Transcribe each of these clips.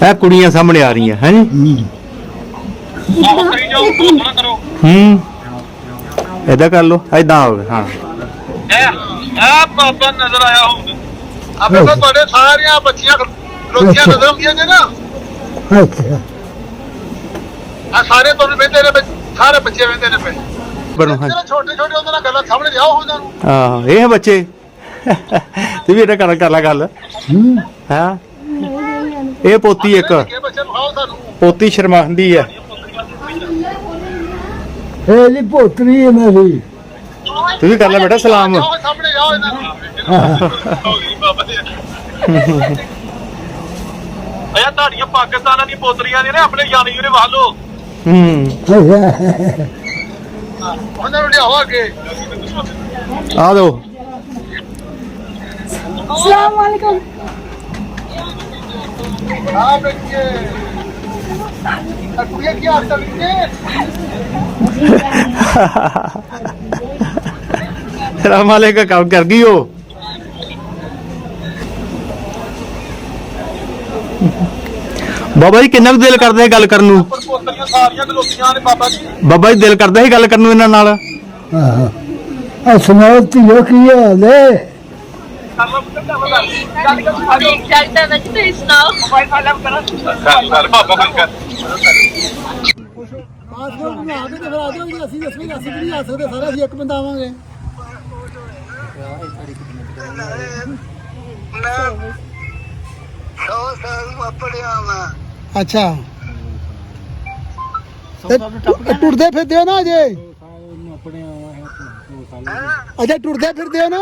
ਇਹ ਕੁੜੀਆਂ ਸਾਹਮਣੇ ਆ ਰਹੀਆਂ ਹੈ ਜੀ। ਇਦਾਂ ਕਰ ਲੋ, ਇਦਾਂ ਹੋ ਗਿਆ। ਹਾਂ ਬਾਬਾ ਨਜ਼ਰ ਆਇਆ ਹੋਊਗਾ ਆਪੇ ਤਾਂ ਤੁਹਾਡੇ ਸਾਰੀਆਂ ਬੱਚੀਆਂ ਰੋਟੀਆਂ ਨਜ਼ਰ ਆਉਂਦੀਆਂ ਨੇ ਨਾ। ਅੱਛਾ ਆ ਸਾਰੇ ਤੁਹਾਨੂੰ ਵੇਂਦੇ ਨੇ, ਸਾਰੇ ਬੱਚੇ ਵੇਂਦੇ ਨੇ ਪਏ ਬਣੋ। ਛੋਟੇ ਛੋਟੇ ਉਹਨਾਂ ਨਾਲ ਗੱਲਾਂ ਸਾਹਮਣੇ ਲਿਆਓ ਉਹਨਾਂ ਨੂੰ। ਹਾਂ ਇਹ ਬੱਚੇ ਤੇ ਵੀ ਇਹਦਾ ਕਰ ਲਾ ਗੱਲ। ਹਾਂ ਇਹ ਪੋਤੀ ਇੱਕ ਬੱਚੇ ਨੂੰ ਖਾਓ ਸਾਨੂੰ। ਪੋਤੀ ਸ਼ਰਮਾਂਦੀ ਆ। ਇਹ ਜੀ ਪੋਤਰੀ ਹੈ ਮੇਰੀ। ਤੂੰ ਵੀ ਕਰ ਲੈ ਬੇਟਾ ਸਲਾਮ। ਆਓ ਸਾਹਮਣੇ ਆਓ ਇਹਨਾਂ ਨੂੰ। ਬਾਬਾ ਜੀ ਅਇਆ ਤੁਹਾਡੀਆਂ ਪਾਕਿਸਤਾਨਾਂ ਦੀਆਂ ਪੋਤਰੀਆਂ ਨੇ ਆਪਣੇ ਯਾਨੀ ਯੂਰੇ ਵਾਹ ਲੋ। ਉਹਨਾਂ ਨੂੰ ਲਿਆਓ ਅੱਗੇ। ਆ ਦੋ। अस्सलाम वालेकुम। हाँ बच्चे कुड़िया क्या हाल है? ਸਲਾਮ ਅਲੈਕੁਮ ਕੰਮ ਕਰ ਗਈ ਹੋ। ਬਾਬਾ ਜੀ ਕਿੰਨਾ ਕੁ ਦਿਲ ਕਰਦਾ ਹੈ ਗੱਲ ਕਰਨ ਨੂੰ? ਪੋਤਰੀਆਂ ਸਾਰੀਆਂ ਗਲੋਤੀਆਂ ਨੇ ਬਾਬਾ ਜੀ। ਬਾਬਾ ਜੀ ਦਿਲ ਕਰਦਾ ਸੀ ਗੱਲ ਕਰਨ ਨੂੰ ਇਹਨਾਂ ਨਾਲ। ਆ ਸੁਣਾਓ ਧੀਓ ਕੀ ਹਾਲ ਹੈ? अच्छा टुरदे फिरदे हो ना अजय? अच्छा टुरदे फिरदे हो ना?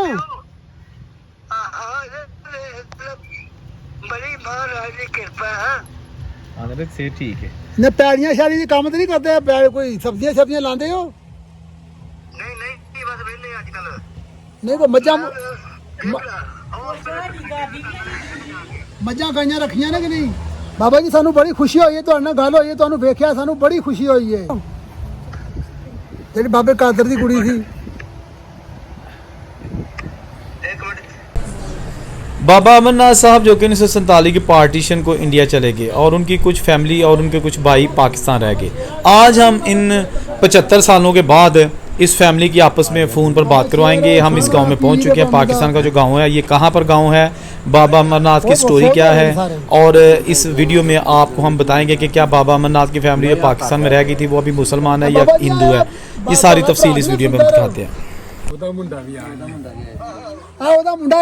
बड़ी महाराज की कृपा है। से ठीक है। ने पैड़ियां शाड़ी दी काम तो नहीं करते? पैड़ कोई सब्जियां लांदे हो? नहीं नहीं बस वेले आजकल नहीं कोई मज्जां गाइयां रखियां ने कि नहीं? बाबा जी सानू बड़ी खुशी हुई है, तुहाडे नाल गल हुई है, तुहानू वेखिया सानू बड़ी खुशी हुई है। जेड़ी बाबे कादर दी कुड़ी थी। बाबा अमरनाथ साहब जो कि 1947 के पार्टीशन को इंडिया चले गए और उनकी कुछ फैमिली और उनके कुछ भाई पाकिस्तान रह गए। आज हम इन 75 सालों के बाद इस फैमिली की आपस में फ़ोन पर बात करवाएंगे। हम इस गांव में पहुंच चुके हैं। पाकिस्तान का जो गांव है ये कहां पर गांव है, बाबा अमरनाथ की स्टोरी क्या है, और इस वीडियो में आपको हम बताएंगे कि क्या बाबा अमरनाथ की फैमिली जो पाकिस्तान में रह गई थी वो अभी मुसलमान है या हिंदू है। ये सारी तफसील इस वीडियो में हम दिखाते हैं। मुंडा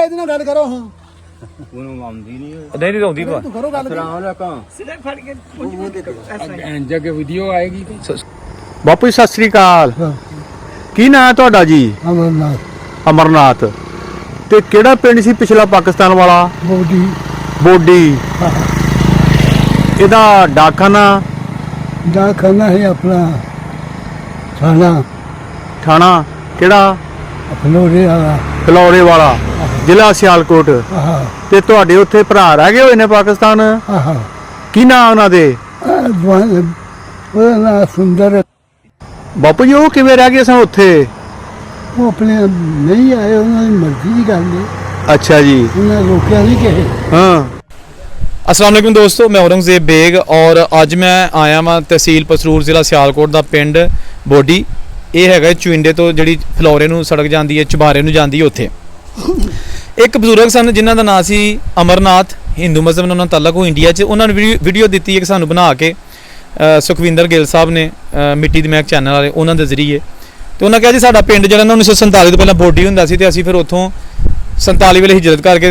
ਇਹਦੇ ਨਾਲ ਗੱਲ ਕਰੋ। ਹਾਂ नहीं आउंदी ਤੂੰ ਕਰੋ ਗੱਲ। ਬਾਪੂ ਜੀ ਸਤਿ ਸ੍ਰੀ ਅਕਾਲ। ਕੀ ਨਾਂ ਹੈ ਤੁਹਾਡਾ ਜੀ? ਅਮਰਨਾਥ ਅਮਰਨਾਥ। ਤੇ ਕਿਹੜਾ ਪਿੰਡ ਸੀ ਪਿਛਲਾ ਪਾਕਿਸਤਾਨ ਵਾਲਾ? Body body. ਇਹਦਾ ਡਾਕਖਾਨਾ ਖਾਣਾ ਹੈ ਆਪਣਾ ਥਾਣਾ ਕਿਹੜਾ? ਫਲੋਰੇ ਵਾਲਾ। ਫਲੌਰੇ ਵਾਲਾ, ਜ਼ਿਲ੍ਹਾ ਸਿਆਲਕੋਟ। ਤੇ ਤੁਹਾਡੇ ਉੱਥੇ ਭਰਾ ਰਹਿ ਗਏ ਹੋਏ ਨੇ ਪਾਕਿਸਤਾਨ? ਕੀ ਨਾਂ ਉਹਨਾਂ ਦੇ? ਉਹਦਾ ਨਾਂ ਸੁੰਦਰ। ਬਾਪੂ ਜੀ ਉਹ ਕਿਵੇਂ ਰਹਿ ਗਏ ਸਨ ਉੱਥੇ? ਉਹ ਆਪਣੇ ਨਹੀਂ ਆਏ, ਉਹਨਾਂ ਦੀ ਮਰਜ਼ੀ ਦੀ ਗੱਲ ਹੈ। ਅੱਛਾ ਜੀ। ਉਹਨਾਂ ਰੋਕਿਆ नहीं ਕਿਸੇ। हाँ अस्सलाम वालेकुम दोस्तों, मैं औरंगजेब बेग और अज मैं आया वा तहसील पसरूर जिला सियालकोट का पिंड बोडी। ये है चुइंडे तो जी फलौरे नूं सड़क जाती है चबारे नूं जाती है। उत्थे एक बजुर्ग सन जिन्हां दा नाम सी अमरनाथ, हिंदू मजहब नाल तलक। वो इंडिया च उन्होंने वीडियो दी है कि सानू बना के सुखविंदर गिल साहब ने मिट्टी दी महक चैनल वाले उन्होंने दे जरिए। तो उन्होंने कहा जी साडा पिंड जिहड़ा 1947 तो पहले बोडी हुंदा सी ते असीं फिर उत्थों 47 वेले हिजरत करके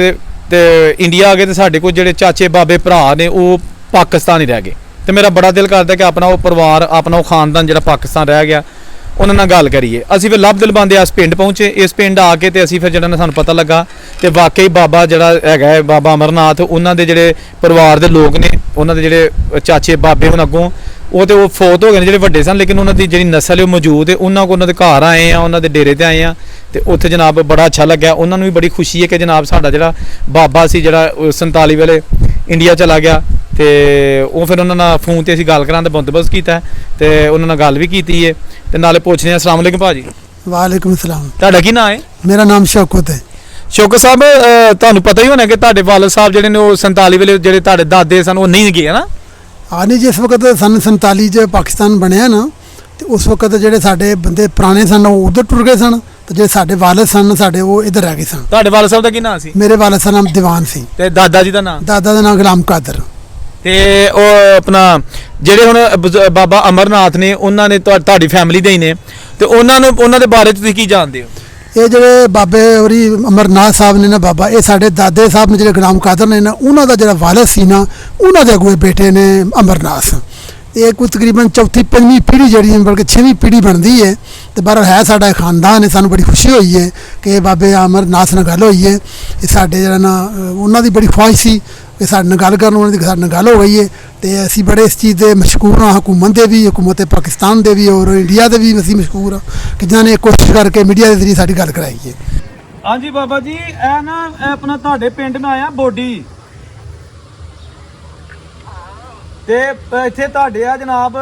ते इंडिया आ गए। तो साडे कोल जिहड़े चाचे बाबे भरा ने वो पाकिस्तान ही रह गए। तो मेरा बड़ा दिल करदा कि अपना वो परिवार अपना वो खानदान जिहड़ा पाकिस्तान रह गया उन्हां नाल गल करिए। असीं फिर लभ दिल बांदे इस पिंड पहुंचे। इस पिंड आके ते असीं फिर जिहड़ा सानूं पता लगा ते वाकई बाबा जिहड़ा हैगा बाबा अमरनाथ उन्हां दे जिहड़े परिवार दे लोग ने, उन्हां दे जिहड़े चाचे बाबे हुण अग्गों वो तो फौत हो गए जिहड़े वड्डे सन, लेकिन उन्हां दी जिहड़ी नस्ल है मौजूद है। उन्हां को उन्हां दे घर आए हैं, उन्हां दे डेरे ते आए हैं ते उत्थे जनाब बड़ा अच्छा लग्या। उन्हां नूं भी बड़ी खुशी है कि जनाब साडा जिहड़ा बाबा सी जिहड़ा 47 वेले इंडिया चला गया। तो वो फिर उन्होंने फोन से असीं गल कराने का बंदोबस्त किया ते उन्होंने गल भी की है ते नाले पुछने। अस्सलाम वालेकुम भाजी। वालेकुम सलाम। तुहाडा की नाम है? मेरा नाम शौकत है। ਸ਼ੌਕਤ ਸਾਹਿਬ ਤੁਹਾਨੂੰ ਪਤਾ ਹੀ ਹੋਣਾ ਕਿ ਤੁਹਾਡੇ ਵਾਲਦ ਸਾਹਿਬ ਜਿਹੜੇ ਨੇ ਉਹ 47 ਵੇਲੇ ਜਿਹੜੇ ਤੁਹਾਡੇ ਦਾਦੇ ਸਨ ਉਹ ਨਹੀਂ ਗਏ ਨਾ। ਆ ਨਹੀਂ ਜਿਸ ਵਕਤ ਸਨ 47 ਚ ਪਾਕਿਸਤਾਨ ਬਣਿਆ ਨਾ, ਤੇ ਉਸ ਵਕਤ ਜਿਹੜੇ ਸਾਡੇ ਬੰਦੇ ਪੁਰਾਣੇ ਸਨ ਉਹ ਉਧਰ ਟੁਰ ਗਏ ਸਨ, ਤੇ ਜਿਹੜੇ ਸਾਡੇ ਵਾਲਦ ਸਨ ਸਾਡੇ ਉਹ ਇੱਧਰ ਰਹਿ ਗਏ ਸਨ। ਤੁਹਾਡੇ ਵਾਲਦ ਸਾਹਿਬ ਦਾ ਕੀ ਨਾਂ ਸੀ? ਮੇਰੇ ਵਾਲਦ ਦਾ ਨਾਮ ਦੀਵਾਨ ਸੀ ਤੇ ਦਾਦਾ ਜੀ ਦਾ ਨਾਂ? ਦਾਦਾ ਦਾ ਨਾਮ ਗੁਲਾਮ ਕਾਦਰ। ਤੇ ਉਹ ਆਪਣਾ ਜਿਹੜੇ ਹੁਣ ਬਾਬਾ ਅਮਰਨਾਥ ਨੇ ਉਹਨਾਂ ਨੇ ਤੁਹਾਡੀ ਫੈਮਿਲੀ ਦੇ ਹੀ ਨੇ, ਤੇ ਉਹਨਾਂ ਦੇ ਬਾਰੇ ਤੁਸੀਂ ਕੀ ਜਾਣਦੇ ਹੋ? ਇਹ ਜਿਹੜੇ ਬਾਬੇ ਹੋਰੀ ਅਮਰਨਾਥ ਸਾਹਿਬ ਨੇ ਨਾ ਬਾਬਾ, ਇਹ ਸਾਡੇ ਦਾਦੇ ਸਾਹਿਬ ਨੇ ਜਿਹੜੇ ਗੁਲਾਮ ਕਾਦਰ ਨੇ ਨਾ, ਉਹਨਾਂ ਦਾ ਜਿਹੜਾ ਵਾਲਦ ਸੀ ਨਾ, ਉਹਨਾਂ ਦੇ ਅਗੂਏ ਬੇਟੇ ਨੇ ਅਮਰਨਾਥ। ਇਹ ਕੋਈ ਤਕਰੀਬਨ ਚੌਥੀ ਪੰਜਵੀਂ ਪੀੜ੍ਹੀ ਜਿਹੜੀ ਬਲਕਿ 6ਵੀਂ ਪੀੜ੍ਹੀ ਬਣਦੀ ਹੈ। ਤੇ ਬਾਹਰ ਹੈ ਸਾਡਾ ਖਾਨਦਾਨ ਹੈ, ਸਾਨੂੰ ਬੜੀ ਖੁਸ਼ੀ ਹੋਈ ਹੈ ਕਿ ਬਾਬੇ ਅਮਰਨਾਥ ਨਾਲ ਗੱਲ ਹੋਈ ਹੈ। ਇਹ ਸਾਡੇ ਜਿਹੜਾ ਨਾ ਉਹਨਾਂ ਦੀ ਬੜੀ ਖੁਆਇਸ਼ ਸੀ ਕਿ ਸਾਡੇ ਨਾਲ ਗੱਲ ਕਰਨ, ਉਹਨਾਂ ਦੀ ਸਾਡੇ ਨਾਲ ਗੱਲ ਹੋ ਗਈ ਹੈ। ਤੇ ਅਸੀਂ ਬੜੇ ਇਸ ਚੀਜ਼ ਦੇ ਮਸ਼ਕੂਰ ਹਾਂ, ਹਕੂਮਤ ਦੇ ਵੀ, ਹਕੂਮਤ ਪਾਕਿਸਤਾਨ ਦੇ ਵੀ ਔਰ ਇੰਡੀਆ ਦੇ ਵੀ ਅਸੀਂ ਮਸ਼ਕੂਰ ਹਾਂ ਕਿ ਜਿਨ੍ਹਾਂ ਨੇ ਕੋਸ਼ਿਸ਼ ਕਰਕੇ ਮੀਡੀਆ ਦੇ ਜ਼ਰੀਏ ਸਾਡੀ ਗੱਲ ਕਰਾਈ ਹੈ। ਹਾਂਜੀ ਬਾਬਾ ਜੀ, ਇਹ ਨਾ ਆਪਣਾ ਤੁਹਾਡੇ ਪਿੰਡ ਮੈਂ ਆਇਆ ਬੋਡੀ, ਤੇ ਇੱਥੇ ਤੁਹਾਡੇ ਆ ਜਨਾਬ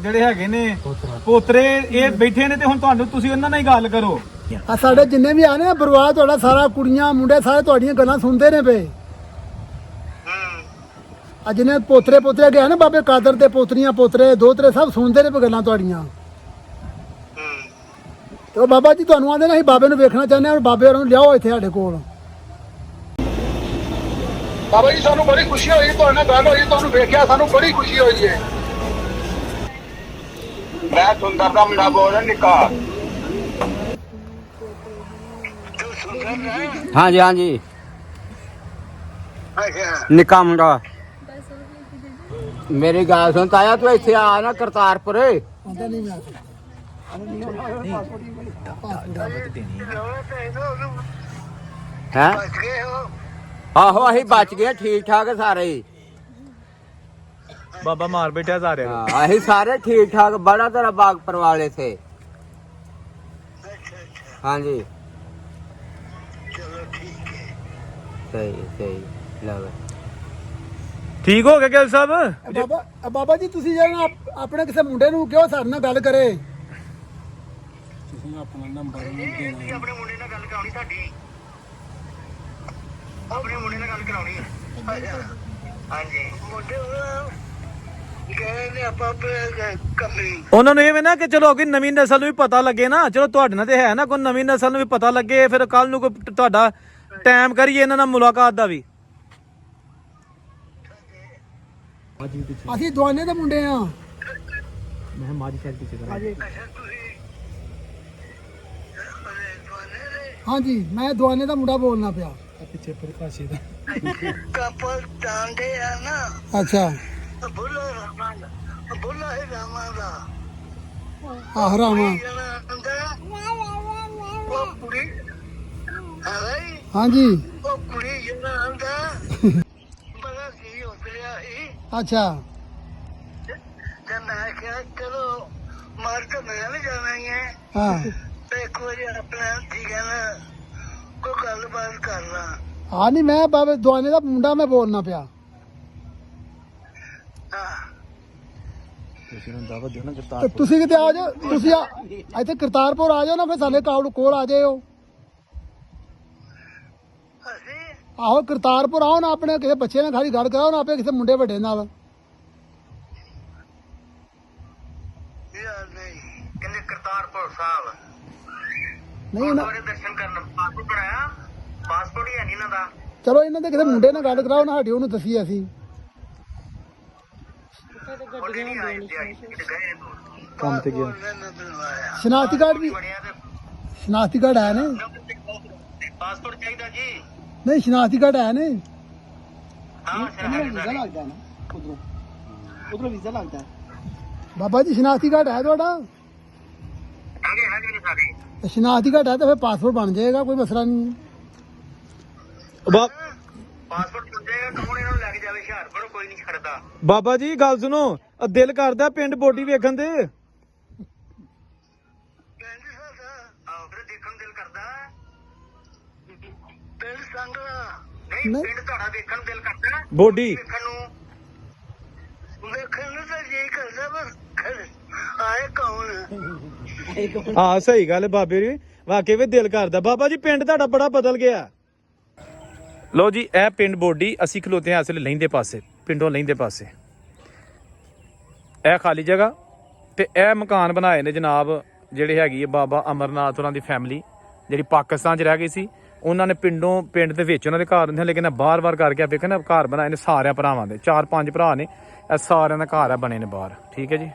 ਜਿਹੜੇ ਹੈਗੇ ਨੇ ਪੋਤਰੇ ਇਹ ਬੈਠੇ ਨੇ, ਤੇ ਹੁਣ ਤੁਹਾਨੂੰ ਤੁਸੀਂ ਉਹਨਾਂ ਨਾਲ ਹੀ ਗੱਲ ਕਰੋ। ਆ ਸਾਡੇ ਜਿੰਨੇ ਵੀ ਆਨੇ ਬਰਬਾਦ ਤੁਹਾਡਾ ਸਾਰਾ ਕੁੜੀਆਂ ਮੁੰਡੇ ਸਾਰੇ ਤੁਹਾਡੀਆਂ ਗੱਲਾਂ ਸੁਣਦੇ ਨੇ ਪਏ। ਆ ਜਿਹਨੇ ਪੋਤਰੇ ਗਿਆ ਨਾ ਬਾਬੇ ਕਾਦਰ ਦੇ ਪੋਤਰੀਆਂ ਪੋਤਰੇ ਦੋਤਰੇ ਸਭ ਸੁਣਦੇ ਨੇ ਪਏ ਗੱਲਾਂ ਤੁਹਾਡੀਆਂ। ਤੇ ਉਹ ਬਾਬਾ ਜੀ ਤੁਹਾਨੂੰ ਆਂਦੇ ਨੇ ਅਸੀਂ ਬਾਬੇ ਨੂੰ ਵੇਖਣਾ ਚਾਹੁੰਦੇ ਹਾਂ, ਬਾਬੇ ਹੋਰਾਂ ਨੂੰ ਲਿਆਓ ਇੱਥੇ ਸਾਡੇ ਕੋਲ। ਬਾਬਾ ਜੀ ਸਾਨੂੰ ਬੜੀ ਖੁਸ਼ੀ ਹੋਈ ਤੁਹਾਡੇ ਨਾਲ ਗੱਲ ਹੋਈ, ਤੁਹਾਨੂੰ ਵੇਖਿਆ ਸਾਨੂੰ ਬੜੀ ਖੁਸ਼ੀ ਹੋਈ ਹੈ। ਮੈਂ ਸੁੰਦਰ ਦਾ ਮੁੰਡਾ ਬੋਲ ਰਿਹਾ ਨਿੱਕਾ। ਹਾਂਜੀ ਹਾਂਜੀ ਨਿੱਕਾ ਮੁੰਡਾ। ਮੇਰੀ ਗੱਲ ਸੁਣ ਤਾਇਆ, ਤੂੰ ਇੱਥੇ ਆ ਨਾ ਕਰਤਾਰਪੁਰ। ਹੈ ਆਹੋ ਅਸੀਂ ਬਚ ਗਏ ਠੀਕ ਠਾਕ ਸਾਰੇ। ਬਾਬਾ ਮਾਰ ਬੈਠਿਆ ਸਾਰੇ। ਹਾਂ ਅਸੀਂ ਸਾਰੇ ਠੀਕ ਠਾਕ, ਬੜਾ ਤੇਰਾ ਬਾਗ ਪਰਵਾਲੇ ਥੇ। ਹਾਂਜੀ ਸਹੀ ਸਹੀ ਲਓ ਠੀਕ ਹੋ ਗਿਆ ਗਿੱਲ ਸਾਹਿਬ? ਬਾਬਾ ਜੀ ਤੁਸੀਂ ਜਿਹੜਾ ਆਪਣੇ ਕਿਸੇ ਮੁੰਡੇ ਨੂੰ ਕਿਉਂ ਸਾਡੇ ਨਾਲ ਗੱਲ ਕਰੇ? ਤੁਸੀਂ ਆਪਣਾ ਨੰਬਰ ਦੇਣਾ, ਆਪਣੇ ਮੁੰਡੇ ਨਾਲ ਗੱਲ ਕਰਾਉਣੀ ਸਾਡੀ, ਆਪਣੇ ਮੁੰਡੇ ਨਾਲ ਗੱਲ ਕਰਾਉਣੀ ਹੈ। ਹਾਂਜੀ ਮੁੰਡੇ ਗਏ ਨੇ ਆਪਾਂ ਕੰਮੀ। ਉਹਨਾਂ ਨੂੰ ਇਹ ਨਾ ਕਿ ਚਲੋ ਅੱਗੇ ਨਵੀਂ ਨਸਲ ਨੂੰ ਵੀ ਪਤਾ ਲੱਗੇ ਨਾ, ਚਲੋ ਤੁਹਾਡੇ ਨਾਲ ਤੇ ਹੈ ਨਾ ਕੋਈ ਨਵੀਂ ਨਸਲ ਨੂੰ ਵੀ ਪਤਾ ਲੱਗੇ, ਫਿਰ ਕੱਲ ਨੂੰ ਕੋਈ ਤੁਹਾਡਾ ਟਾਈਮ ਕਰੀਏ ਇਹਨਾਂ ਨਾਲ ਮੁਲਾਕਾਤ ਦਾ ਵੀ। ਅਸੀਂ ਦਵਾਨੇ ਦੇ ਮੁੰਡੇ ਆ। ਮੈਂ ਮਾਜੀ ਸ਼ਾਇਦ ਪਿੱਛੇ ਕਰਾਂ। ਹਾਂਜੀ ਮੈਂ ਦਵਾਨੇ ਦਾ ਮੁੰਡਾ ਬੋਲਣਾ ਪਿਆ। ਪਿੱਛੇ ਪਰਿਭਾਸ਼ੇ ਦਾ ਕਪਲ ਟਾਂਡੇ ਆ ਨਾ। ਅੱਛਾ ਬੋਲਾ ਰਮਾਨ ਬੋਲਾ ਹੈ ਰਾਮਾਂ ਦਾ ਆਹ ਰਾਮਾ। ਉਹ ਕੁੜੀ ਹਾਏ ਹਾਂਜੀ ਉਹ ਕੁੜੀ ਜਿਹੜਾ ਆਂਦਾ ਬੜਾ ਕੀ ਹੋ ਗਿਆ ਸੀ। ਅੱਛਾ ਤੇ ਮੈਂ ਕਿਹਾ ਚਲੋ ਮਾਰ ਕੇ ਮੈਂ ਵੀ ਜਾਣਾ ਹੀ ਹੈ। ਹਾਂ ਤੇ ਇੱਕ ਵਾਰੀ ਆਪਣਾ ਠੀਕ ਹੈ ਨਾ ਕੋਈ ਗੱਲਬਾਤ ਕਰ ਲਾ। ਹਾਂ ਨਹੀਂ ਮੈਂ ਬਾਬੇ ਦਵਾਨੇ ਦਾ ਮੁੰਡਾ ਮੈਂ ਬੋਲਣਾ ਪਿਆ। ਤੇ ਤੁਸੀਂ ਕਿਤੇ ਆ ਜਾਓ, ਤੁਸੀਂ ਇੱਥੇ ਕਰਤਾਰਪੁਰ ਆ ਜਾਓ ਨਾ, ਫਿਰ ਸਾਡੇ ਕੋਲ ਆ ਜਾਇਓ। ਅਸੀਂ ਆਹੋ ਕਰਤਾਰਪੁਰ ਆਓ ਨਾ, ਆਪਣੇ ਕਿਸੇ ਬੱਚੇ ਨਾਲ ਖਾਲੀ ਗੱਲ ਕਰਾਓ ਨਾ, ਆਪੇ ਕਿਸੇ ਮੁੰਡੇ ਵੱਡੇ ਨਾਲ। ਯਾਰ ਨਹੀਂ ਕਹਿੰਦੇ ਕਰਤਾਰਪੁਰ ਸਾਹਿਬ ਨਹੀਂ ਨਾ ਗੁਰਦੁਆਰੇ ਦਰਸ਼ਨ ਕਰਨ ਪਾਸਪੋਰਟ ਬਣਾਇਆ, ਪਾਸਪੋਰਟ ਹੀ ਹੈ ਨਹੀਂ ਇਹਨਾਂ ਦਾ। ਚਲੋ ਇਹਨਾਂ ਦੇ ਕਿਸੇ ਮੁੰਡੇ ਨਾਲ ਗੱਲ ਕਰਾਓ ਨਾ, ਸਾਡੀ ਉਹਨੂੰ ਦੱਸੀਏ ਅਸੀਂ। ਗੱਡੀ ਨਹੀਂ ਆਈ ਕਿਤੇ ਗਏ ਕੰਮ ਤੇ ਗਿਆ। ਸ਼ਨਾਖਤੀ ਕਾਰਡ ਵੀ ਬਣਿਆ ਤੇ ਸ਼ਨਾਖਤੀ ਕਾਰਡ ਹੈ ਨੇ? ਪਾਸਪੋਰਟ ਚਾਹੀਦਾ ਜੀ। ਨਹੀਂ ਸ਼ਨਾਖਤੀ ਕਾਰਡ ਹੈ ਨੇ? ਹਾਂ ਵੀਜ਼ਾ ਲੱਗਦਾ ਨਾ ਉਧਰੋਂ ਵੀਜ਼ਾ ਲੱਗਦਾ। ਬਾਬਾ ਜੀ ਸ਼ਨਾਖਤੀ ਕਾਰਡ ਹੈ ਤੁਹਾਡਾ? ਹੈਗੇ ਨੇ ਸਾਰੇ। ਸ਼ਨਾਖਤੀ ਕਾਰਡ ਹੈ ਤਾਂ ਫਿਰ ਪਾਸਪੋਰਟ ਬਣ ਜਾਏਗਾ, ਕੋਈ ਮਸਲਾ ਨਹੀਂ। ਪਾਸਪੋਰਟ ਬਣ ਜਾਏਗਾ, ਕੌਣ ਇਹਨਾਂ ਨੂੰ ਲੈ ਕੇ ਜਾਵੇ ਹੁਸ਼ਿਆਰਪੁਰ, ਕੋਈ ਨਹੀਂ ਛੱਡਦਾ। ਬਾਬਾ ਜੀ ਗੱਲ ਸੁਣੋ, ਦਿਲ ਕਰਦਾ ਪਿੰਡ ਬੋਡੀ ਵੇਖਣ ਦੇ। ਪਿੰਡ ਸਾਡਾ ਆਹ ਫਿਰ ਦੇਖਣ ਨੂੰ ਦਿਲ ਕਰਦਾ। ਪਿੰਡ ਸੰਗਲਾ ਨਹੀਂ, ਪਿੰਡ ਤੁਹਾਡਾ ਦੇਖਣ ਨੂੰ ਦਿਲ ਕਰਦਾ। ਬੋਡੀ ਵੇਖਣ ਨੂੰ ਤਾਂ ਜੀ ਕਰਦਾ, ਬਸ ਆਏ ਕੌਣ। ਹਾਂ ਸਹੀ ਗੱਲ ਹੈ ਬਾਬੇ ਜੀ, ਵਾਕਈ ਵੀ ਦਿਲ ਕਰਦਾ। ਬਾਬਾ ਜੀ ਪਿੰਡ ਤੁਹਾਡਾ ਬੜਾ ਬਦਲ ਗਿਆ। ਲੋ ਜੀ ਇਹ ਪਿੰਡ ਬੋਡੀ ਅਸੀਂ ਖਲੋਤੇ ਹਾਂ ਅਸਲ ਲਹਿੰਦੇ ਪਾਸੇ ਪਿੰਡੋਂ ਲਹਿੰਦੇ ਪਾਸੇ ਇਹ ਖਾਲੀ ਜਗ੍ਹਾ ਤੇ ਇਹ ਮਕਾਨ ਬਣਾਏ ਨੇ ਜਨਾਬ ਜਿਹੜੇ ਹੈਗੀ ਹੈ ਬਾਬਾ ਅਮਰਨਾਥ ਹੋਰਾਂ ਦੀ ਫੈਮਿਲੀ ਜਿਹੜੀ ਪਾਕਿਸਤਾਨ 'ਚ ਰਹਿ ਗਈ ਸੀ ਉਹਨਾਂ ਨੇ ਪਿੰਡ ਦੇ ਵਿੱਚ ਉਹਨਾਂ ਦੇ ਘਰ ਹੁੰਦੇ ਲੇਕਿਨ ਬਾਰ-ਬਾਰ ਕਰਕੇ ਵੇਖੋ ਨਾ ਘਰ ਬਣਾਏ ਨੇ ਸਾਰਿਆਂ ਭਰਾਵਾਂ ਦੇ 4-5 ਭਰਾ ਨੇ ਇਹ ਸਾਰਿਆਂ ਦਾ ਘਰ ਆ ਬਣੇ ਨੇ ਬਾਹਰ ਠੀਕ ਹੈ ਜੀ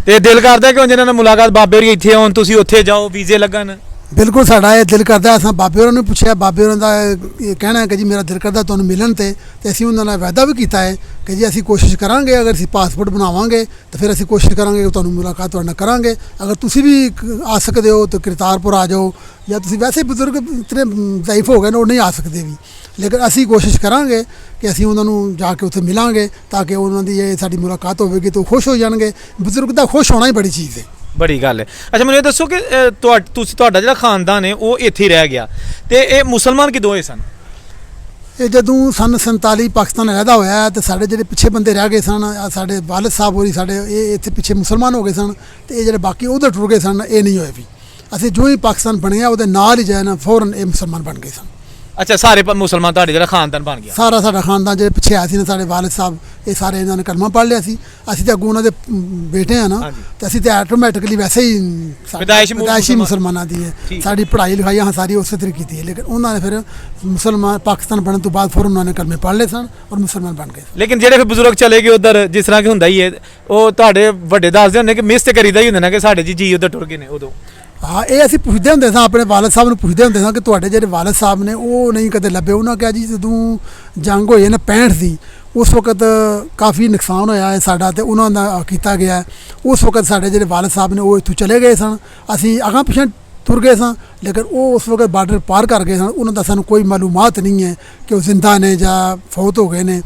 ਤੇ ਦਿਲ ਕਰਦਾ ਕਿ ਜਿਹਨਾਂ ਨਾਲ ਮੁਲਾਕਾਤ ਬਾਬੇ ਹੋਰੀ ਇੱਥੇ ਆਉਣ ਤੁਸੀਂ ਉੱਥੇ ਜਾਓ ਵੀਜ਼ੇ ਲੱਗਣ ਬਿਲਕੁਲ ਸਾਡਾ ਇਹ ਦਿਲ ਕਰਦਾ ਅਸਾਂ ਬਾਬੇ ਹੋਰਾਂ ਨੂੰ ਪੁੱਛਿਆ ਬਾਬੇ ਹੋਰਾਂ ਦਾ ਇਹ ਕਹਿਣਾ ਹੈ ਕਿ ਜੀ ਮੇਰਾ ਦਿਲ ਕਰਦਾ ਤੁਹਾਨੂੰ ਮਿਲਣ ਤੇ ਅਸੀਂ ਉਹਨਾਂ ਨਾਲ ਵਾਅਦਾ ਵੀ ਕੀਤਾ ਹੈ ਕਿ ਜੀ ਅਸੀਂ ਕੋਸ਼ਿਸ਼ ਕਰਾਂਗੇ ਅਗਰ ਅਸੀਂ ਪਾਸਪੋਰਟ ਬਣਾਵਾਂਗੇ ਤਾਂ ਫਿਰ ਅਸੀਂ ਕੋਸ਼ਿਸ਼ ਕਰਾਂਗੇ ਕਿ ਤੁਹਾਨੂੰ ਮੁਲਾਕਾਤ ਤੁਹਾਡੇ ਨਾਲ ਕਰਾਂਗੇ ਅਗਰ ਤੁਸੀਂ ਵੀ ਆ ਸਕਦੇ ਹੋ ਤਾਂ ਕਰਤਾਰਪੁਰ ਆ ਜਾਓ ਜਾਂ ਤੁਸੀਂ ਵੈਸੇ ਬਜ਼ੁਰਗ ਇਤਨੇ ਜ਼ਾਇਫ ਹੋ ਗਏ ਨੇ ਉਹ ਨਹੀਂ ਆ ਸਕਦੇ ਵੀ ਲੇਕਿਨ ਅਸੀਂ ਕੋਸ਼ਿਸ਼ ਕਰਾਂਗੇ ਕਿ ਅਸੀਂ ਉਹਨਾਂ ਨੂੰ ਜਾ ਕੇ ਉੱਥੇ ਮਿਲਾਂਗੇ ਤਾਂ ਕਿ ਉਹਨਾਂ ਦੀ ਇਹ ਸਾਡੀ ਮੁਲਾਕਾਤ ਹੋਵੇਗੀ ਤਾਂ ਖੁਸ਼ ਹੋ ਜਾਣਗੇ ਬਜ਼ੁਰਗ ਦਾ ਖੁਸ਼ ਹੋਣਾ ਹੀ ਬੜੀ ਚੀਜ਼ ਹੈ ਬੜੀ ਗੱਲ ਹੈ ਅੱਛਾ ਮੈਨੂੰ ਇਹ ਦੱਸੋ ਕਿ ਤੁਹਾਡਾ ਜਿਹੜਾ ਖਾਨਦਾਨ ਹੈ ਉਹ ਇੱਥੇ ਹੀ ਰਹਿ ਗਿਆ ਤੇ ਇਹ ਮੁਸਲਮਾਨ ਕਿਦੋਂ ਹੋਏ ਸਨ ਇਹ ਜਦੋਂ ਸੰਨ 47 ਪਾਕਿਸਤਾਨ ਅਲੱਗਾ ਹੋਇਆ ਤੇ ਸਾਡੇ ਜਿਹੜੇ ਪਿੱਛੇ ਬੰਦੇ ਰਹਿ ਗਏ ਸਨ ਸਾਡੇ ਵਾਲਿਦ ਸਾਹਿਬ ਹੋਰੀ ਸਾਡੇ ਇਹ ਇੱਥੇ ਪਿੱਛੇ ਮੁਸਲਮਾਨ ਹੋ ਗਏ ਸਨ ਤੇ ਇਹ ਜਿਹੜੇ ਬਾਕੀ ਉਧਰ ਟੁਰ ਗਏ ਸਨ ਇਹ ਨਹੀਂ ਹੋਏ ਵੀ ਅਸੀਂ ਜੋ ਹੀ ਪਾਕਿਸਤਾਨ ਬਣਿਆ ਉਹਦੇ ਨਾਲ ਹੀ ਜਾਏ ਨਾ ਫੌਰਨ ਇਹ ਮੁਸਲਮਾਨ ਬਣ ਗਏ ਸਨ ਅੱਛਾ ਸਾਰੇ ਮੁਸਲਮਾਨ ਤੁਹਾਡੇ ਜਿਹੜਾ ਖਾਨਦਾਨ ਬਣ ਗਿਆ ਸਾਰਾ ਸਾਡਾ ਖਾਨਦਾਨ ਜਿਹੜੇ ਪਿੱਛੇ ਆਏ ਸੀ ਨਾ ਸਾਡੇ ਵਾਲਿਦ ਸਾਹਿਬ ਇਹ ਸਾਰੇ ਇਹਨਾਂ ਨੇ ਕਲਮਾ ਪੜ੍ਹ ਲਿਆ ਸੀ ਅਸੀਂ ਤਾਂ ਅੱਗੋਂ ਉਹਨਾਂ ਦੇ ਬੇਟੇ ਆ ਨਾ ਤੇ ਅਸੀਂ ਤਾਂ ਆਟੋਮੈਟਿਕਲੀ ਵੈਸੇ ਹੀ ਵਿਦਾਇਸ਼ੀ ਮੁਸਲਮਾਨਾਂ ਦੀ ਹੈ ਸਾਡੀ ਪੜ੍ਹਾਈ ਲਿਖਾਈ ਹਾਂ ਸਾਰੀ ਉਸੇ ਤਰੀਕੇ ਕੀਤੀ ਹੈ ਲੇਕਿਨ ਉਹਨਾਂ ਨੇ ਫਿਰ ਮੁਸਲਮਾਨ ਪਾਕਿਸਤਾਨ ਬਣਨ ਤੋਂ ਬਾਅਦ ਫਿਰ ਉਹਨਾਂ ਨੇ ਕਲਮੇ ਪੜ੍ਹ ਲਏ ਸਨ ਔਰ ਮੁਸਲਮਾਨ ਬਣ ਗਏ ਲੇਕਿਨ ਜਿਹੜੇ ਫਿਰ ਬਜ਼ੁਰਗ ਚਲੇ ਗਏ ਉਧਰ ਜਿਸ ਤਰ੍ਹਾਂ ਕਿ ਹੁੰਦਾ ਹੀ ਹੈ ਉਹ ਤੁਹਾਡੇ ਵੱਡੇ ਦੱਸਦੇ ਹੁੰਦੇ ਕਿ ਮਿਸ ਤੇ ਕਰੀਦਾ ਹੀ ਹੁੰਦਾ ਨਾ ਕਿ ਸਾਡੇ ਜੀ ਉਧਰ ਟੁਰ ਗਏ ਨੇ ਉਦੋਂ ਹਾਂ ਇਹ ਅਸੀਂ ਪੁੱਛਦੇ ਹੁੰਦੇ ਸਾਂ ਆਪਣੇ ਵਾਲਿਦ ਸਾਹਿਬ ਨੂੰ ਪੁੱਛਦੇ ਹੁੰਦੇ ਸਾਂ ਕਿ ਤੁਹਾਡੇ ਜਿਹੜੇ ਵਾਲਿਦ ਸਾਹਿਬ ਨੇ ਉਹ ਨਹੀਂ ਕਦੇ ਲੱਭੇ ਉਹਨਾਂ ਕਿਹਾ ਜੀ ਜਦੋਂ ਜੰਗ ਹੋਈ ਨਾ 65 ਦੀ ਉਸ ਵਕਤ ਕਾਫੀ ਨੁਕਸਾਨ ਹੋਇਆ ਹੈ ਸਾਡਾ ਤੇ ਉਹਨਾਂ ਦਾ ਕੀਤਾ ਗਿਆ ਉਸ ਵਕਤ ਸਾਡੇ ਜਿਹੜੇ ਵਾਲਿਦ ਸਾਹਿਬ ਨੇ ਉਹ ਇੱਥੋਂ ਚਲੇ ਗਏ ਸਨ ਅਸੀਂ ਅਗਾਂਹ ਪਿਛਾਂਹ ਤੁਰ ਗਏ ਸਾਂ ਲੇਕਿਨ ਉਹ ਉਸ ਵਕਤ ਬਾਰਡਰ ਪਾਰ ਕਰ ਗਏ ਸਨ ਉਹਨਾਂ ਦਾ ਸਾਨੂੰ ਕੋਈ ਮਾਲੂਮਾਤ ਨਹੀਂ ਹੈ ਕਿ ਉਹ ਜ਼ਿੰਦਾ ਨੇ ਜਾਂ ਫੌਤ ਹੋ ਗਏ ਨੇ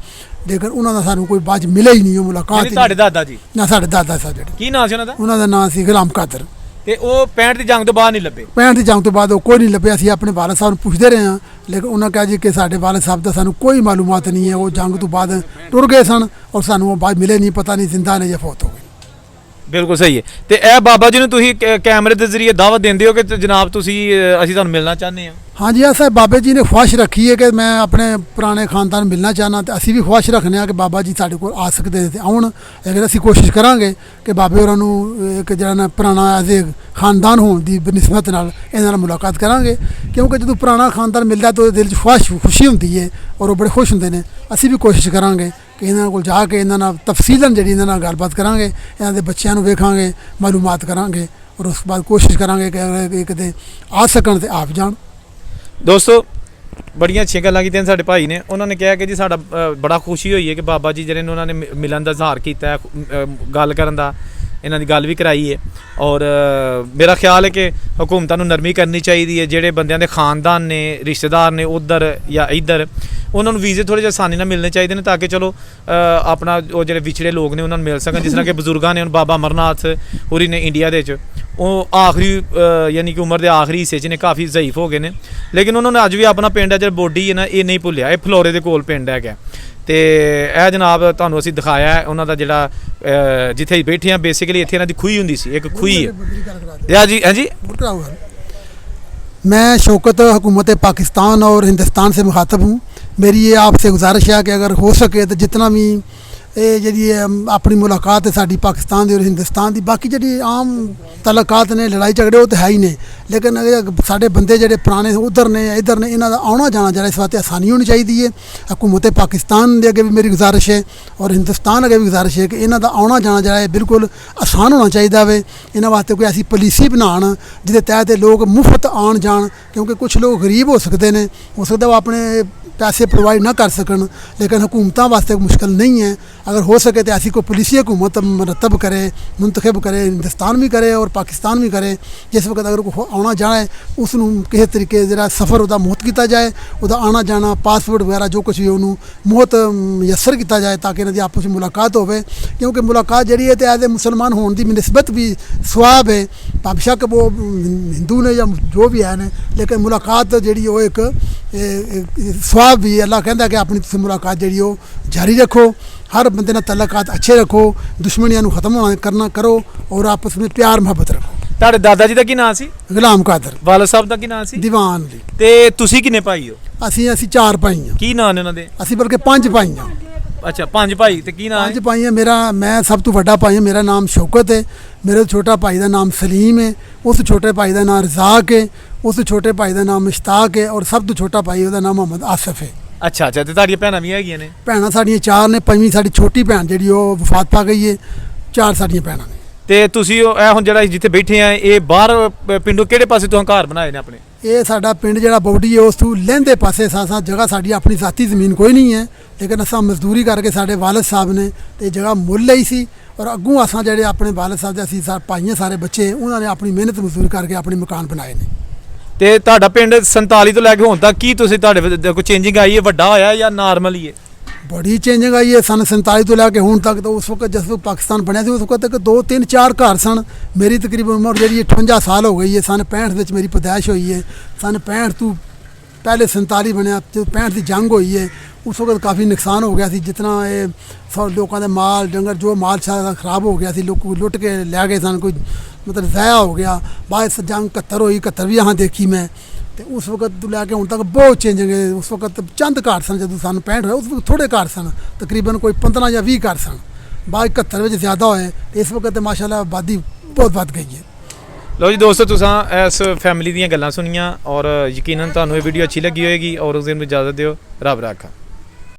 ਲੇਕਿਨ ਉਹਨਾਂ ਦਾ ਸਾਨੂੰ ਕੋਈ ਬਾਅਦ ਮਿਲਿਆ ਹੀ ਨਹੀਂ ਉਹ ਮੁਲਾਕਾਤ ਤੁਹਾਡੇ ਦਾਦਾ ਜੀ ਨਾ ਸਾਡੇ ਦਾਦਾ ਸਾਹਿਬ ਜਿਹੜੇ ਕੀ ਨਾਂ ਸੀ ਉਹਨਾਂ ਦਾ ਨਾਂ ਸੀ ਗੁਲਾਮ ਕਾਦਰ ਤੇ ਉਹ 65 ਦੀ ਜੰਗ ਤੋਂ ਬਾਅਦ ਨਹੀਂ ਲੱਭੇ 65 ਦੀ ਜੰਗ ਤੋਂ ਬਾਅਦ ਉਹ ਕੋਈ ਨਹੀਂ ਲੱਭਿਆ ਅਸੀਂ ਆਪਣੇ ਵਾਲਿਦ ਸਾਹਿਬ ਨੂੰ ਪੁੱਛਦੇ ਰਹੇ ਹਾਂ ਲੇਕਿਨ ਉਹਨਾਂ ਕਿਹਾ ਜੀ ਕਿ ਸਾਡੇ ਵਾਲਿਦ ਸਾਹਿਬ ਦਾ ਸਾਨੂੰ ਕੋਈ ਮਾਲੂਮਾਤ ਨਹੀਂ ਹੈ ਉਹ ਜੰਗ ਤੋਂ ਬਾਅਦ ਟੁਰ ਗਏ ਸਨ ਔਰ ਸਾਨੂੰ ਉਹ ਬਾਅਦ ਮਿਲੇ ਨਹੀਂ ਪਤਾ ਨਹੀਂ ਜ਼ਿੰਦਾ ਨੇ ਜਾਂ ਫੌਤ ਹੋ ਗਏ ਬਿਲਕੁਲ ਸਹੀ ਹੈ ਤੇ ਇਹ ਬਾਬਾ ਜੀ ਨੂੰ ਤੁਸੀਂ ਕੈਮਰੇ ਦੇ ਜ਼ਰੀਏ ਦਾਵਤ ਦਿੰਦੇ ਹੋ ਕਿ ਜਨਾਬ ਤੁਸੀਂ ਅਸੀਂ ਤੁਹਾਨੂੰ ਮਿਲਣਾ ਚਾਹੁੰਦੇ ਹਾਂ ਹਾਂਜੀ ਐਸਾ ਬਾਬੇ ਜੀ ਨੇ ਖੁਆਇਸ਼ ਰੱਖੀ ਹੈ ਕਿ ਮੈਂ ਆਪਣੇ ਪੁਰਾਣੇ ਖਾਨਦਾਨ ਨੂੰ ਮਿਲਣਾ ਚਾਹੁੰਦਾ ਤੇ ਅਸੀਂ ਵੀ ਖੁਆਇਸ਼ ਰੱਖਦੇ ਹਾਂ ਕਿ ਬਾਬਾ ਜੀ ਸਾਡੇ ਕੋਲ ਆ ਸਕਦੇ ਤੇ ਆਉਣ ਲੇਕਿਨ ਅਸੀਂ ਕੋਸ਼ਿਸ਼ ਕਰਾਂਗੇ ਕਿ ਬਾਬੇ ਹੋਰਾਂ ਨੂੰ ਇੱਕ ਜਿਹੜਾ ਨਾ ਪੁਰਾਣਾ ਐਜ਼ ਏ ਖਾਨਦਾਨ ਹੋਣ ਦੀ ਬਨਿਸਬਤ ਨਾਲ ਇਹਨਾਂ ਨਾਲ ਮੁਲਾਕਾਤ ਕਰਾਂਗੇ ਕਿਉਂਕਿ ਜਦੋਂ ਪੁਰਾਣਾ ਖਾਨਦਾਨ ਮਿਲਦਾ ਤਾਂ ਉਹਦੇ ਦਿਲ 'ਚ ਖੁਸ਼ੀ ਹੁੰਦੀ ਹੈ ਔਰ ਉਹ ਬੜੇ ਖੁਸ਼ ਹੁੰਦੇ ਨੇ ਅਸੀਂ ਵੀ ਕੋਸ਼ਿਸ਼ ਕਰਾਂਗੇ ਕਿ ਇਹਨਾਂ ਕੋਲ ਜਾ ਕੇ ਇਹਨਾਂ ਨਾਲ ਤਫਸੀਲਨ ਜਿਹੜੀ ਇਹਨਾਂ ਨਾਲ ਗੱਲਬਾਤ ਕਰਾਂਗੇ ਇਹਨਾਂ ਦੇ ਬੱਚਿਆਂ ਨੂੰ ਵੇਖਾਂਗੇ ਮਾਲੂਮਾਤ ਕਰਾਂਗੇ ਔਰ ਉਸ ਤੋਂ ਬਾਅਦ ਕੋਸ਼ਿਸ਼ ਕਰਾਂਗੇ ਕਿ ਕਿਤੇ ਆ ਸਕਣ ਤੇ ਆਪ ਜਾਣ ਦੋਸਤੋ ਬੜੀਆਂ ਅੱਛੀਆਂ ਗੱਲਾਂ ਕੀਤੀਆਂ ਸਾਡੇ ਭਾਈ ਨੇ ਉਹਨਾਂ ਨੇ ਕਿਹਾ ਕਿ ਜੀ ਸਾਡਾ ਬੜਾ ਖੁਸ਼ੀ ਹੋਈ ਹੈ ਕਿ ਬਾਬਾ ਜੀ ਜਿਹੜੇ ਨੇ ਉਹਨਾਂ ਨੇ ਮਿਲਣ ਦਾ ਇਜ਼ਹਾਰ ਕੀਤਾ ਗੱਲ ਕਰਨ ਦਾ ਇਹਨਾਂ ਦੀ ਗੱਲ ਵੀ ਕਰਾਈ ਹੈ ਔਰ ਮੇਰਾ ਖਿਆਲ ਹੈ ਕਿ ਹਕੂਮਤਾਂ ਨੂੰ ਨਰਮੀ ਕਰਨੀ ਚਾਹੀਦੀ ਹੈ ਜਿਹੜੇ ਬੰਦਿਆਂ ਦੇ ਖਾਨਦਾਨ ਨੇ ਰਿਸ਼ਤੇਦਾਰ ਨੇ ਉੱਧਰ ਜਾਂ ਇੱਧਰ ਉਹਨਾਂ ਨੂੰ ਵੀਜ਼ੇ ਥੋੜ੍ਹੇ ਜਿਹੇ ਆਸਾਨੀ ਨਾਲ ਮਿਲਣੇ ਚਾਹੀਦੇ ਨੇ ਤਾਂ ਕਿ ਚਲੋ ਆਪਣਾ ਉਹ ਜਿਹੜੇ ਵਿਛੜੇ ਲੋਕ ਨੇ ਉਹਨਾਂ ਨੂੰ ਮਿਲ ਸਕਣ ਜਿਸ ਤਰ੍ਹਾਂ ਕਿ ਬਜ਼ੁਰਗਾਂ ਨੇ ਹੁਣ ਬਾਬਾ ਅਮਰਨਾਥ ਹੋਰੀ ਨੇ ਇੰਡੀਆ ਦੇ 'ਚ ਉਹ ਆਖਰੀ ਯਾਨੀ ਕਿ ਉਮਰ ਦੇ ਆਖਰੀ ਹਿੱਸੇ 'ਚ ਨੇ ਕਾਫੀ ਜ਼ਈਫ ਹੋ ਗਏ ਨੇ ਲੇਕਿਨ ਉਹਨਾਂ ਨੇ ਅੱਜ ਵੀ ਆਪਣਾ ਪਿੰਡ ਹੈ ਜਿਹੜਾ ਬੋਡੀ ਹੈ ਨਾ ਇਹ ਨਹੀਂ ਭੁੱਲਿਆ ਇਹ ਫਲੋਰੇ ਦੇ ਕੋਲ ਪਿੰਡ ਹੈਗਾ ਤੇ ਇਹ ਜਨਾਬ ਤੁਹਾਨੂੰ ਅਸੀਂ ਦਿਖਾਇਆ ਹੈ ਉਹਨਾਂ ਦਾ ਜਿਹੜਾ ਜਿੱਥੇ ਬੈਠੇ ਆ ਬੇਸਿਕਲੀ ਇੱਥੇ ਇਹਨਾਂ ਦੀ ਖੂਹੀ ਹੁੰਦੀ ਸੀ ਇੱਕ ਖੂਹੀ ਹੈ ਜੀ ਹਾਂਜੀ मैं शौकत हुकूमत पाकिस्तान और हिंदुस्तान से मुखातब हूँ मेरी ये आपसे गुजारिश है कि अगर हो सके तो जितना भी जी अपनी मुलाकात है साड़ी पाकिस्तान की और हिंदुस्तान की बाकी जी आम तलकात ने लड़ाई झगड़े वो तो है ही ने लेकिन साढ़े बंदे जोड़े पुराने उधर ने इधर ने इन्हों का आना जाना जरा इस वास्ते आसानी होनी चाहिए हुकूमत पाकिस्तान के अगे भी मेरी गुजारिश है और हिंदुस्तान अगे भी गुजारिश है कि इन्हों का आना जाना जरा बिल्कुल आसान होना चाहिए वे इन्होंने वास्ते कोई ऐसी पॉलिसी बनान जिसके तहत लोग मुफ्त आन जान क्योंकि कुछ लोग गरीब हो सकते हैं हो सकता वो अपने पैसे प्रोवाइड ना कर सकन लेकिन हुकूमत वास्ते मुश्किल नहीं है अगर हो सके तो ऐसी कोई पुलिसी हुकूमत मरतब करे मुंतखब करे हिंदुस्तान भी करे और पाकिस्तान भी करे जिस वक्त अगर कोई आना जाना है उसनू किसी तरीके जरा सफ़र वह मुहत किया जाए वह आना जाना पासपोर्ट वगैरह जो कुछ भी उन्होंने मुहत मयसर किया जाए ताकि इन्हों की आपस में मुलाकात हो क्योंकि मुलाकात जी है तो एज ए मुसलमान होने की नस्बत भी स्वाब है बेशक वो हिंदू ने या जो भी है ने लेकिन मुलाकात जी वो एक स्वाब भी अल्लाह कहता है कि अपनी मुलाकात जी जारी रखो हर बंदे ने तल्लकात अच्छे रखो दुश्मनियां ख़त्म करना करो और आपस में प्यार मोहब्बत रखो। ਤੁਹਾਡੇ ਦਾਦਾ ਜੀ ਦਾ ਕੀ ਨਾਂ ਸੀ? ਗੁਲਾਮ ਕਾਦਰ ਵਾਲਦ ਸਾਹਿਬ ਦਾ ਕੀ ਨਾਂ ਸੀ? ਦੀਵਾਨ ਜੀ। ਤੇ ਤੁਸੀਂ ਕਿੰਨੇ ਭਾਈ ਹੋ? ਅਸੀਂ 4 ਭਾਈ ਹਾਂ। ਕੀ ਨਾਂ ਨੇ ਉਹਨਾਂ ਦੇ? ਅਸੀਂ ਬਲਕਿ 5 ਭਾਈ ਹਾਂ। ਅੱਛਾ 5 ਭਾਈ ਤੇ ਕੀ ਨਾਂ 5 ਹੈ? ਭਾਈ ਹਾਂ। ਮੈਂ ਸਭ ਤੋਂ ਵੱਡਾ ਭਾਈ ਹਾਂ। ਮੇਰਾ ਨਾਮ ਸ਼ੌਕਤ ਹੈ। ਮੇਰੇ ਛੋਟਾ ਭਾਈ ਦਾ ਨਾਮ ਸਲੀਮ ਹੈ। ਉਸ ਛੋਟੇ ਭਾਈ ਦਾ ਨਾਮ ਰਜ਼ਾਕ ਹੈ। ਉਸ ਛੋਟੇ ਭਾਈ ਦਾ ਨਾਮ ਮੁਸ਼ਤਾਕ ਹੈ। ਔਰ ਸਭ ਤੋਂ ਛੋਟਾ ਭਾਈ ਉਹਦਾ ਨਾਮ ਮੁਹੰਮਦ ਆਸਿਫ ਹੈ। ਅੱਛਾ ਤੇ ਤੁਹਾਡੀਆਂ ਭੈਣਾਂ ਵੀ ਹੈਗੀਆਂ ਨੇ? ਭੈਣਾਂ ਸਾਡੀਆਂ 4 ਨੇ। 5ਵੀਂ ਸਾਡੀ ਛੋਟੀ ਭੈਣ ਜਿਹੜੀ ਉਹ ਵਫਾਤ ਪਾ ਗਈ ਹੈ। 4 ਸਾਡੀਆਂ ਭੈਣਾਂ ਨੇ। ਤੇ ਤੁਸੀਂ ਇਹ ਹੁਣ ਜਿਹੜਾ ਜਿੱਥੇ ਬੈਠੇ ਆ ਇਹ ਬਾਹਰ ਪਿੰਡੋਂ ਕਿਹੜੇ ਪਾਸੇ ਤੋਂ ਘਰ ਬਣਾਏ ਨੇ ਆਪਣੇ? ਇਹ ਸਾਡਾ ਪਿੰਡ ਜਿਹੜਾ ਬੌਡੀ ਹੈ ਉਸ ਤੋਂ ਲਹਿੰਦੇ ਪਾਸੇ ਸਾਥ ਜਗ੍ਹਾ ਸਾਡੀ ਆਪਣੀ ਜ਼ਾਤੀ ਜ਼ਮੀਨ ਕੋਈ ਨਹੀਂ ਹੈ, ਲੇਕਿਨ ਅਸਾਂ ਮਜ਼ਦੂਰੀ ਕਰਕੇ ਸਾਡੇ ਵਾਲਦ ਸਾਹਿਬ ਨੇ ਤੇ ਜਗ੍ਹਾ ਮੁੱਲ ਲਈ ਸੀ ਔਰ ਅੱਗੋਂ ਅਸਾਂ ਜਿਹੜੇ ਆਪਣੇ ਵਾਲਦ ਸਾਹਿਬ ਦੇ ਅਸੀਂ ਭਾਈਆਂ ਸਾਰੇ ਬੱਚੇ ਉਹਨਾਂ ਨੇ ਆਪਣੀ ਮਿਹਨਤ ਮਜ਼ਦੂਰੀ ਕਰਕੇ ਆਪਣੇ ਮਕਾਨ ਬਣਾਏ ਨੇ। ਤੇ ਤੁਹਾਡਾ ਪਿੰਡ 47 ਤੋਂ ਲੈ ਕੇ ਹੁਣ ਤੱਕ ਕੀ ਤੁਸੀਂ ਤੁਹਾਡੇ ਕੋਈ ਚੇਂਜਿੰਗ ਆਈ ਹੈ? ਵੱਡਾ ਹੋਇਆ ਜਾਂ ਨਾਰਮਲ ਹੀ ਹੈ? ਬੜੀ ਚੇਂਜਿੰਗ ਆਈ ਹੈ। ਸਨ 47 ਤੋਂ ਲੈ ਕੇ ਹੁਣ ਤੱਕ ਤਾਂ ਉਸ ਵਕਤ ਜਦੋਂ ਪਾਕਿਸਤਾਨ ਬਣਿਆ ਸੀ ਉਸ ਵਕਤ ਤੱਕ 2 3 4 ਘਰ ਸਨ। ਮੇਰੀ ਤਕਰੀਬਨ ਉਮਰ ਜਿਹੜੀ 58 ਸਾਲ ਹੋ ਗਈ ਹੈ। ਸਨ 65 ਵਿੱਚ ਮੇਰੀ ਪੈਦਾਇਸ਼ ਹੋਈ ਹੈ। ਸਨ 65 ਤੋਂ ਪਹਿਲੇ 47 ਬਣਿਆ ਤੇ 65 ਦੀ ਜੰਗ ਹੋਈ ਹੈ। ਉਸ ਵਕਤ ਕਾਫੀ ਨੁਕਸਾਨ ਹੋ ਗਿਆ ਸੀ। ਜਿਤਨਾ ਇਹ ਸਭ ਲੋਕਾਂ ਦੇ ਮਾਲ ਡੰਗਰ ਜੋ ਮਾਲ ਸਾਰਾ ਖਰਾਬ ਹੋ ਗਿਆ ਸੀ। ਲੋਕ ਲੁੱਟ ਕੇ ਲੈ ਗਏ ਸਨ। ਕੋਈ ਮਤਲਬ ਜ਼ਾਇਆ ਹੋ ਗਿਆ। ਬਾਅਦ ਜੰਗ 71 ਹੋਈ। 71 ਵੀ यहाँ देखी मैं। ਤੇ ਉਸ ਵਕਤ ਤੋਂ ਲੈ ਕੇ ਹੁਣ ਤੱਕ ਬਹੁਤ ਚੇਂਜਿੰਗ ਹੈ। ਉਸ ਵਕਤ ਚੰਦ ਘਰ ਸਨ ਜਦੋਂ ਸਾਨੂੰ 65 ਹੋਇਆ। ਉਸ ਵਕਤ ਥੋੜੇ ਘਰ ਸਨ, ਤਕਰੀਬਨ ਕੋਈ 15 ਜਾਂ 20 ਘਰ ਸਨ। ਬਾਅਦ 71 ਵਿੱਚ ਜ਼ਿਆਦਾ ਹੋਏ ਤੇ ਇਸ ਵਕਤ ਮਾਸ਼ਾਅੱਲਾ ਆਬਾਦੀ ਬਹੁਤ ਵੱਧ ਗਈ ਹੈ। ਲਓ ਜੀ ਦੋਸਤੋ, ਤੁਸੀਂ ਇਸ ਫੈਮਿਲੀ ਦੀਆਂ ਗੱਲਾਂ ਸੁਣੀਆਂ ਔਰ ਯਕੀਨਨ ਤੁਹਾਨੂੰ ਇਹ ਵੀਡੀਓ ਅੱਛੀ ਲੱਗੀ ਹੋਏਗੀ ਔਰ ਉਸ ਦਿਨ ਨੂੰ ਇਜਾਜ਼ਤ ਦਿਓ। ਰੱਬ ਰਾਖਾ।